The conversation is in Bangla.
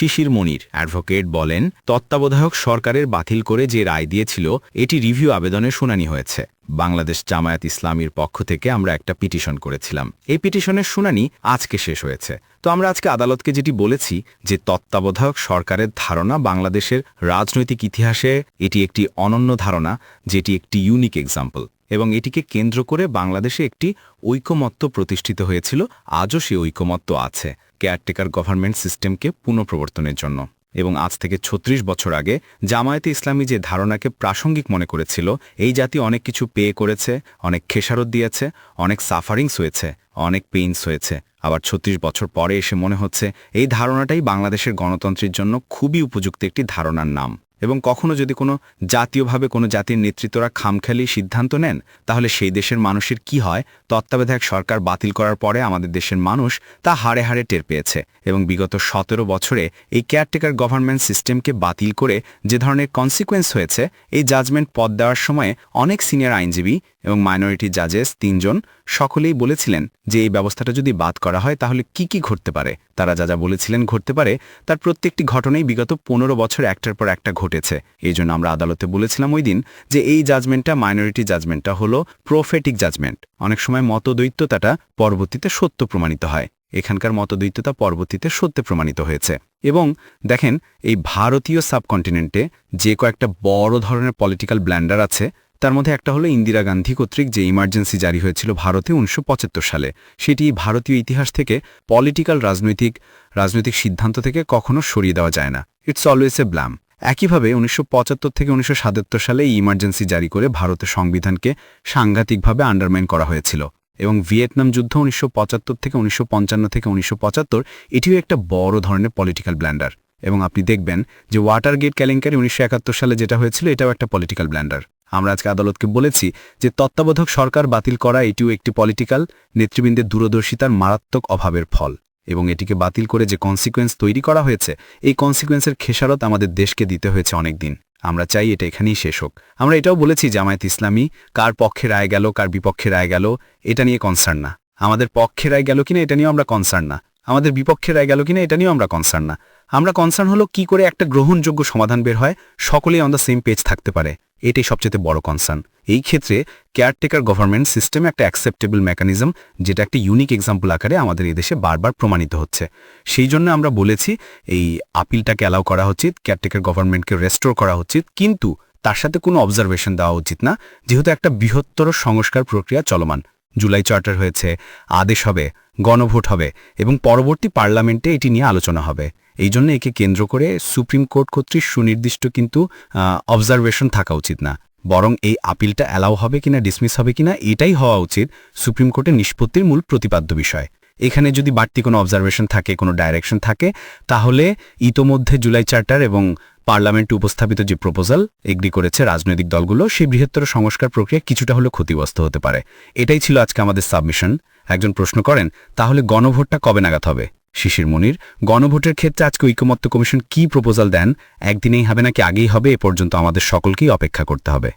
শিশির মনির অ্যাডভোকেট বলেন, তত্ত্বাবধায়ক সরকারের বাতিল করে যে রায় দিয়েছিল এটি রিভিউ আবেদনের শুনানি হয়েছে। বাংলাদেশ জামায়াত ইসলামীর পক্ষ থেকে আমরা একটা পিটিশন করেছিলাম। এই পিটিশনের শুনানি আজকে শেষ হয়েছে। তো আমরা আজকে আদালতকে যেটি বলেছি যে তত্ত্বাবধায়ক সরকারের ধারণা বাংলাদেশের রাজনৈতিক ইতিহাসে এটি একটি অনন্য ধারণা, যেটি একটি ইউনিক এক্সাম্পল, এবং এটিকে কেন্দ্র করে বাংলাদেশে একটি ঐকমত্য প্রতিষ্ঠিত হয়েছিল। আজও সেই ঐকমত্য আছে কেয়ারটেকার গভর্নমেন্ট সিস্টেমকে পুনঃপ্রবর্তনের জন্য। এবং আজ থেকে ৩৬ বছর আগে জামায়াতে ইসলামী যে ধারণাকে প্রাসঙ্গিক মনে করেছিল, এই জাতি অনেক কিছু পে করেছে, অনেক খেসারত দিয়েছে, অনেক সাফারিংস হয়েছে, অনেক পেইনস হয়েছে। আবার ৩৬ বছর পরে এসে মনে হচ্ছে এই ধারণাটাই বাংলাদেশের গণতন্ত্রের জন্য খুবই উপযুক্ত একটি ধারণার নাম। এবং কখনো যদি কোনো জাতীয়ভাবে কোনো জাতির নেতৃত্বরা খামখেয়ালি সিদ্ধান্ত নেন, তাহলে সেই দেশের মানুষের কি হয়, তত্ত্বাবধায়ক সরকার বাতিল করার পরে আমাদের দেশের মানুষ তা হাড়ে হাড়ে টের পেয়েছে। এবং বিগত ১৭ বছরে এই কেয়ারটেকার গভর্নমেন্ট সিস্টেমকে বাতিল করে যে ধরনের কনসিকোয়েন্স হয়েছে, এই জাজমেন্ট পদ দেওয়ার সময়ে অনেক সিনিয়র আইনজীবী এবং মাইনরিটি জাজেস ৩ জন সকলেই বলেছিলেন যে এই ব্যবস্থাটা যদি বাদ করা হয় তাহলে কি কি ঘটতে পারে। তারা যা যা বলেছিলেন ঘটতে পারে, তার প্রত্যেকটি ঘটনাই বিগত ১৫ বছর একটার পর একটা ঘটেছে। এই জন্য আমরা আদালতে বলেছিলাম ওই দিন যে এই জাজমেন্টটা, মাইনরিটি জাজমেন্টটা হলো প্রফেটিক জাজমেন্ট। অনেক সময় মতদ্বৈততাটা পরবর্তীতে সত্য প্রমাণিত হয়। এখানকার মতদ্বৈততা পরবর্তীতে সত্যে প্রমাণিত হয়েছে। এবং দেখেন, এই ভারতীয় সাবকন্টিনেন্টে যে কয়েকটা বড় ধরনের পলিটিক্যাল ব্ল্যান্ডার আছে, তার মধ্যে একটা হলো ইন্দিরা গান্ধী কর্তৃক যে ইমার্জেন্সি জারি হয়েছিল ভারতে ১৯৭৫ সালে। সেটি ভারতীয় ইতিহাস থেকে পলিটিক্যাল রাজনৈতিক সিদ্ধান্ত থেকে কখনো সরিয়ে দেওয়া যায় না। It's always a Blum. একইভাবে ১৯৭৫ থেকে ১৯৭৭ সালে এই ইমার্জেন্সি জারি করে ভারতের সংবিধানকে সাংঘাতিকভাবে আন্ডারমাইন করা হয়েছিল। এবং ভিয়েতনাম যুদ্ধ ১৯৭৫ থেকে ১৯৫৫ থেকে ১৯৭৫, এটিও একটা বড় ধরনের পলিটিক্যাল ব্ল্যান্ডার। এবং আপনি দেখবেন যে ওয়াটারগেট কেলেঙ্কারি ১৯৭১ সালে যেটা হয়েছিল, এটাও একটা পলিটিক্যাল ব্ল্যান্ডার। আমরা আজকে আদালতকে বলেছি যে তত্ত্বাবধায়ক সরকার বাতিল করা এটিও একটি পলিটিক্যাল নেতৃবৃন্দের দূরদর্শিতার মারাত্মক অভাবের ফল। এবং এটিকে বাতিল করে যে কনসিকোয়েন্স তৈরি করা হয়েছে, এই কনসিকোয়েন্সের খেসারত আমাদের দেশকে দিতে হয়েছে অনেক দিন। আমরা চাই এটা এখানেই শেষ হোক। আমরা এটাও বলেছি জামায়াত ইসলামী কার পক্ষে রায় গেল, কার বিপক্ষে রায় গেল, এটা নিয়ে কনসার্ন না। আমাদের পক্ষে রায় গেল কিনা এটা নিয়েও আমরা কনসার্ন না। আমাদের বিপক্ষে রায় গেল কিনা এটা নিয়েও আমরা কনসার্ন না। আমরা কনসার্ন হলো কি করে একটা গ্রহণযোগ্য সমাধান বের হয়, সকলেই অন দ্য সেম পেজ থাকতে পারে। এটাই সবচেয়ে বড় কনসার্ন। এই ক্ষেত্রে কেয়ারটেকার গভর্নমেন্ট সিস্টেমে একটা অ্যাকসেপ্টেবল মেকানিজম, যেটা একটা ইউনিক এক্সাম্পল আকারে আমাদের এদেশে বারবার প্রমাণিত হচ্ছে। সেই জন্য আমরা বলেছি এই আপিলটাকে অ্যালাউ করা উচিত, কেয়ারটেকার গভর্নমেন্টকে রেস্টোর করা উচিত, কিন্তু তার সাথে কোনো অবজারভেশন দেওয়া উচিত না, যেহেতু একটা বৃহত্তর সংস্কার প্রক্রিয়া চলমান। জুলাই চার্টার হয়েছে, আদেশ হবে, গণভোট হবে এবং পরবর্তী পার্লামেন্টে এটি নিয়ে আলোচনা হবে। এই জন্য একে কেন্দ্র করে সুপ্রিম কোর্ট কর্তৃক সুনির্দিষ্ট কিন্তু অবজারভেশন থাকা উচিত না, বরং এই আপিলটা অ্যালাউ হবে কিনা, ডিসমিস হবে কিনা, এটাই হওয়া উচিত সুপ্রিম কোর্টের নিষ্পত্তির মূল প্রতিপাদ্য বিষয়। এখানে যদি বাড়তি কোনো অবজারভেশন থাকে, কোনো ডাইরেকশন থাকে, তাহলে ইতোমধ্যে জুলাই চার্টার এবং পার্লামেন্টে উপস্থাপিত যে প্রপোজাল এগ্রি করেছে রাজনৈতিক দলগুলো, সেই বৃহত্তর সংস্কার প্রক্রিয়া কিছুটা হলেও ক্ষতিগ্রস্ত হতে পারে। এটাই ছিল আজকে আমাদের সাবমিশন। একজন প্রশ্ন করেন, তাহলে গণভোটটা কবে নাগাদ হবে? শিশির মনির, গণভোটের ক্ষেত্রে আজকে ঐকমত্য কমিশন কি প্রপোজাল দেন, একদিনেই হবে নাকি আগেই হবে, এ পর্যন্ত আমাদের সকলকেই অপেক্ষা করতে হবে।